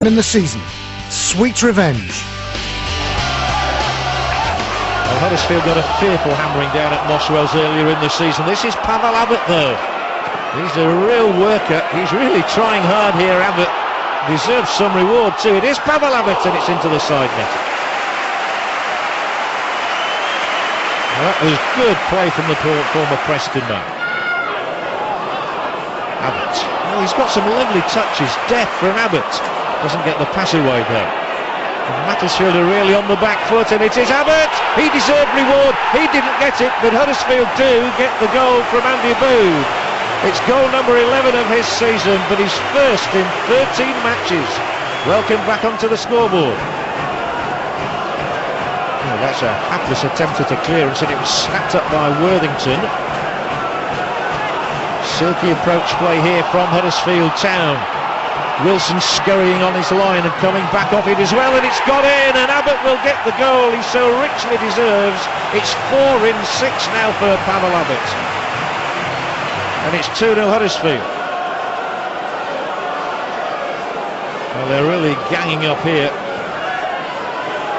in the season. Sweet revenge. Well, Huddersfield got a fearful hammering down at Mosswells earlier in the season. This is Pavel Abbott though. He's a real worker. He's really trying hard here. Abbott deserves some reward too. It is Pavel Abbott and it's into the side net. Well, that was good play from the former Preston man. Abbott. Well, he's got some lovely touches. Deft from Abbott. Doesn't get the pass away though. Huddersfield are really on the back foot, and it is Abbott. He deserved reward. He didn't get it, but Huddersfield do get the goal from Andy Booth. It's goal number 11 of his season, but his first in 13 matches. Welcome back onto the scoreboard. Oh, that's a hapless attempt at a clearance, and it was snapped up by Worthington. Silky approach play here from Huddersfield Town. Wilson scurrying on his line and coming back off it as well, and it's got in, and Abbott will get the goal he so richly deserves. It's 4 in 6 now for Pavel Abbott, and it's 2-0 Huddersfield. Well, they're really ganging up here,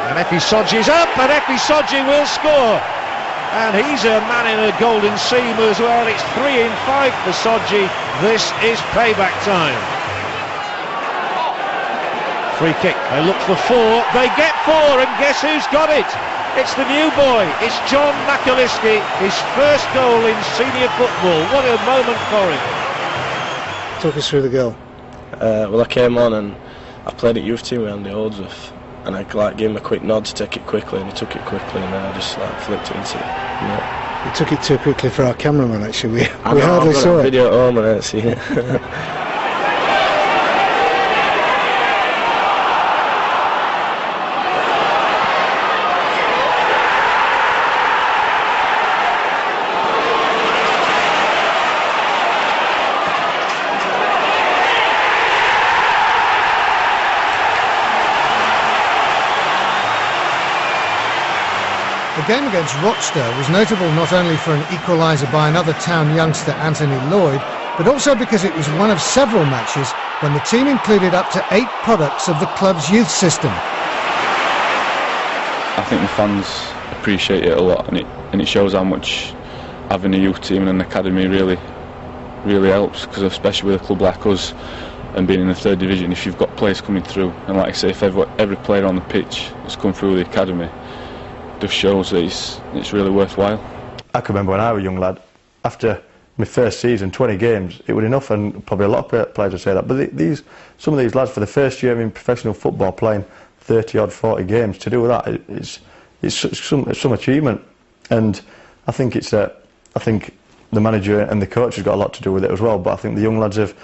and Ekisoji's up, and Ekisoji will score, and he's a man in a golden seam as well. It's 3 in 5 for Soji. This is payback time. Free kick, they look for 4, they get 4, and guess who's got it? It's the new boy, it's John Makaliski, his first goal in senior football. What a moment for him. Talk us through the goal. Well, I came on and I played at youth team with Andy Holdsworth, and I gave him a quick nod to take it quickly, and he took it quickly, and I just flicked it into it. Yeah. You took it too quickly for our cameraman, actually. We I know, hardly saw it. Video at home and I didn't see it. The game against Rochdale was notable not only for an equaliser by another Town youngster, Anthony Lloyd, but also because it was one of several matches when the team included up to 8 products of the club's youth system. I think the fans appreciate it a lot, and it shows how much having a youth team and an academy really helps, because especially with a club like us and being in the 3rd division, if you've got players coming through, and like I say, if every player on the pitch has come through the academy, just shows that it's really worthwhile. I can remember when I was a young lad, after my first season, 20 games, it was enough, and probably a lot of players would say that, but some of these lads for the first year in professional football playing 30 odd 40 games, to do that, it's some achievement, and I think the manager and the coach has got a lot to do with it as well, but I think the young lads have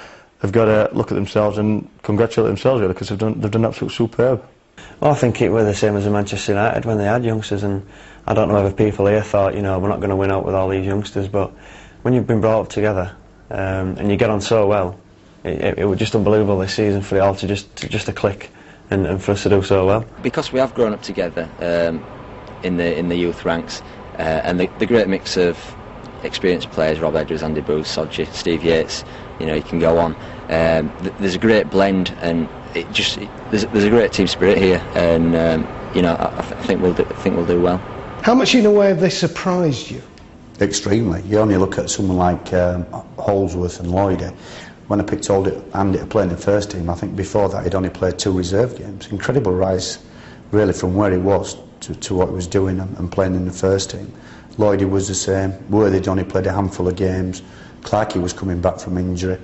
got to look at themselves and congratulate themselves really, because they've done absolutely superb. Well, I think it was the same as the Manchester United when they had youngsters, and I don't know whether people here thought, you know, we're not going to win out with all these youngsters, but when you've been brought up together and you get on so well, it was just unbelievable this season for it all to just click and for us to do so well. Because we have grown up together in the youth ranks, and the great mix of experienced players, Rob Edwards, Andy Booth, Soji, Steve Yates, you know, you can go on. There's a great blend, and there's a great team spirit here, and you know, I think we'll do well. How much in a way have they surprised you? Extremely. You only look at someone like Holdsworth and Lloyd. When I picked Andy to play in the first team, I think before that he'd only played 2 reserve games. Incredible rise, really, from where he was to what he was doing and playing in the first team. Lloyd was the same. Worthington only played a handful of games. Clarkey was coming back from injury.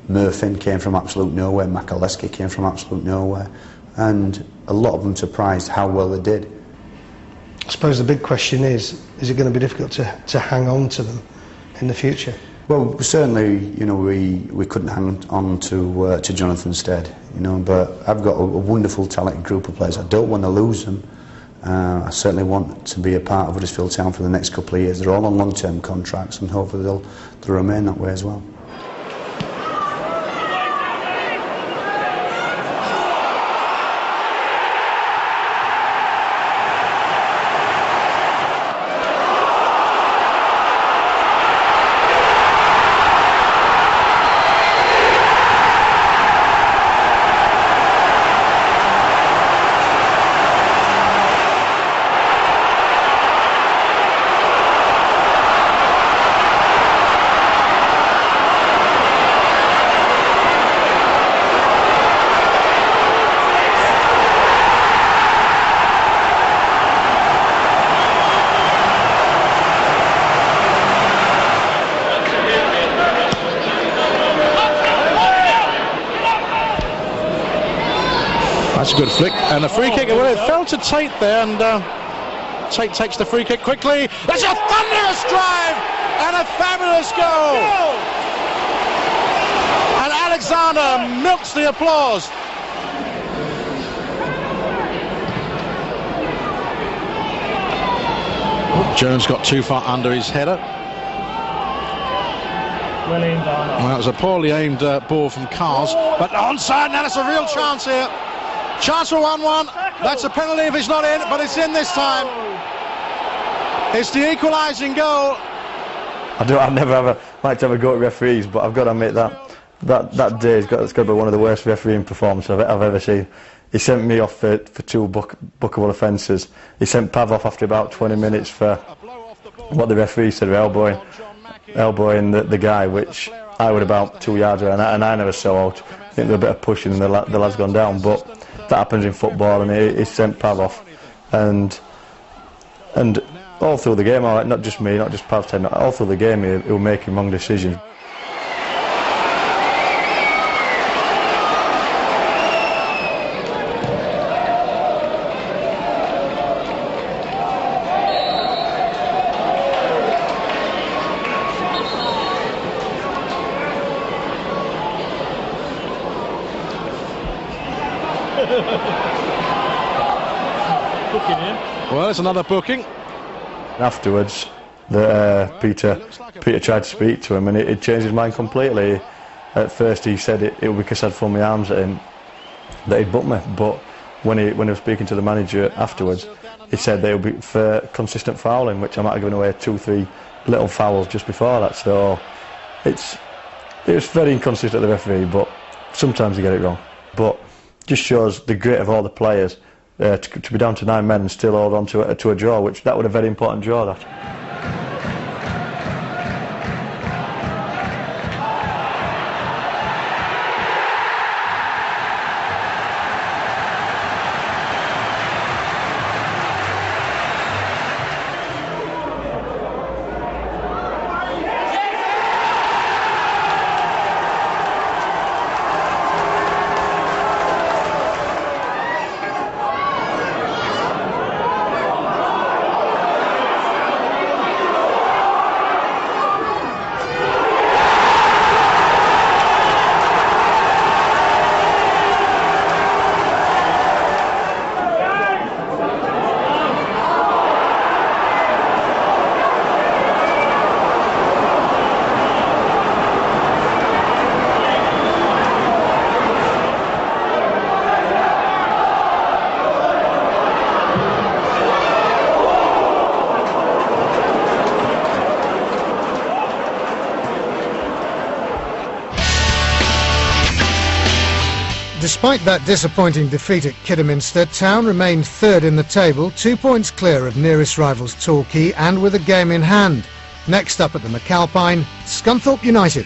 Murphy came from absolute nowhere. Makaliski came from absolute nowhere, and a lot of them surprised how well they did. I suppose the big question is it going to be difficult to hang on to them in the future? Well, certainly, you know, we couldn't hang on to Jonathan Stead, you know, but I've got a wonderful, talented group of players. I don't want to lose them. I certainly want to be a part of Huddersfield Town for the next couple of years. They're all on long-term contracts, and hopefully they'll remain that way as well. That's a good flick, and a free kick. Well, it fell to Tate there, and Tate takes the free kick quickly. That's a thunderous drive and a fabulous goal. And Alexander milks the applause. Jones got too far under his header. Well aimed, Arnold. Well, that was a poorly aimed ball from Cars, but onside. Now that's a real chance here. Chance for 1-1. That's a penalty if it's not in, but it's in this time. It's the equalising goal. I never like to have a go at referees, but I've got to admit that day it's got to be one of the worst refereeing performances I've ever seen. He sent me off for 2 bookable offences. He sent Pav off after about 20 minutes for what the referee said, elbowing the guy, which I would about 2 yards away, and I never saw out. I think there was a bit of pushing and the lad's gone down, but that happens in football, and he sent Pav off. And all through the game, all right, not just me, not just Pav's head, all through the game he was making wrong decisions. Well, it's another booking. Afterwards, Peter tried to speak to him, and it changed his mind completely. At first, he said it was because I'd thrown my arms at him that he'd booked me. But when he was speaking to the manager afterwards, he said they would be for consistent fouling, which I might have given away 2-3 little fouls just before that. So it was very inconsistent, the referee, but sometimes you get it wrong. But just shows the grit of all the players. To be down to 9 men and still hold on to a draw, which that was a very important draw, that. Despite that disappointing defeat at Kidderminster, Town remained third in the table, 2 points clear of nearest rivals Torquay and with a game in hand. Next up at the McAlpine, Scunthorpe United.